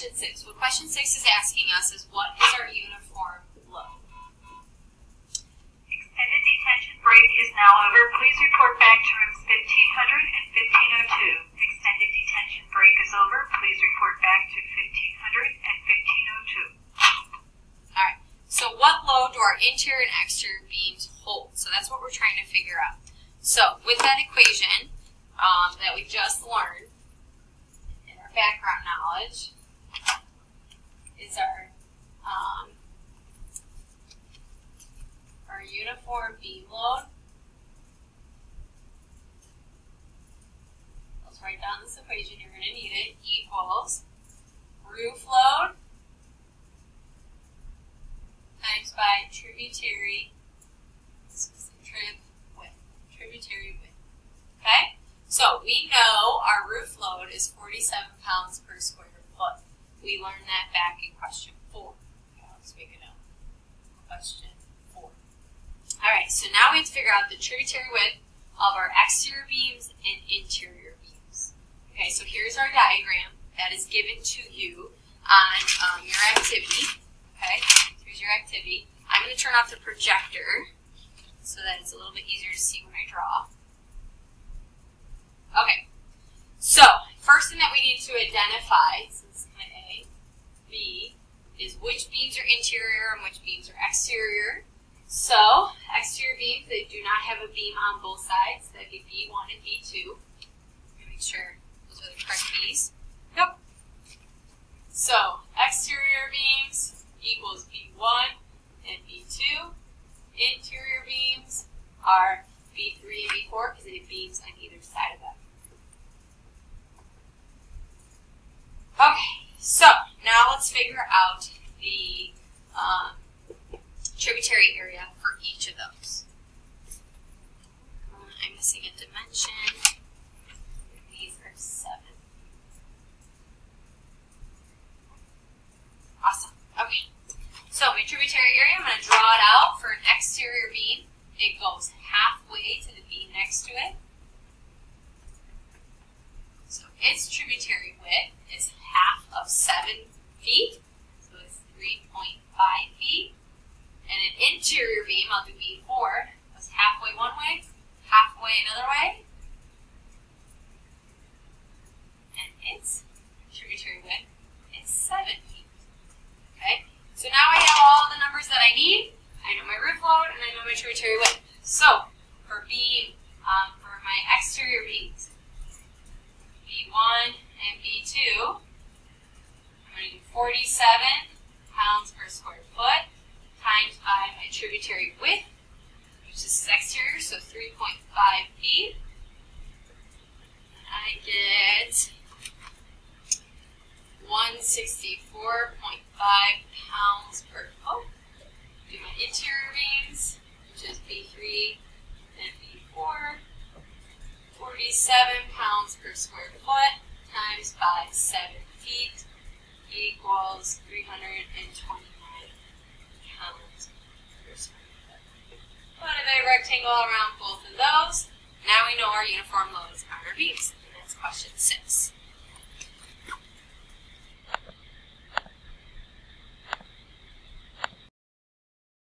question 6. What question 6 is asking us is, what is our uniform load? Extended detention break is now over. Please report back to rooms 1500 and 1502. Extended detention break is over. Please report back to 1500 and 1502. Alright, so what load do our interior and exterior beams hold? So that's what we're trying to figure out. So with that equation that we just learned in our background knowledge is our uniform beam load. Let's write down this equation, you're going to need it, equals roof load times by tributary width. Okay? So we know our roof load is 47 pounds per square foot. We learned that back in question 4. Okay, let's make a note. Question 4. Alright, so now we have to figure out the tributary width of our exterior beams and interior beams. Okay, so here's our diagram that is given to you on your activity. Okay, here's your activity. I'm going to turn off the projector so that it's a little bit easier to see when I draw. Okay, so first thing that we need to identify, so this is my A, B, is which beams are interior and which beams are exterior. So, exterior beams, they do not have a beam on both sides. That would be B1 and B2. Make sure those are the correct B's. Yep. So, exterior beams equals B1 and B2. Interior beams are B3 and B4 because they have beams on either side of them. Okay, so now let's figure out the tributary area for each of those. I'm missing a dimension. These are 7. Awesome. Okay. So my tributary area, I'm going to draw it out for an exterior beam. It goes halfway to the beam next to it. So its tributary width is half of 7 feet. So it's 3.5 feet. And an interior beam, I'll do B4, was halfway one way, halfway another way. And its tributary width is 7 feet. Okay? So now I have all the numbers that I need. I know my roof load and I know my tributary width. So for for my exterior beams, B1 and B2, I'm going to do 47 pounds per square foot times by my tributary width, which is exterior, so 3.5 feet. And I get 164.5 pounds per foot. Do my interior beams, which is B3 and B4, 47 pounds per square foot times by 7 feet equals 329 pounds per square foot. Put a big rectangle around both of those. Now we know our uniform loads on our beams. And that's question 6.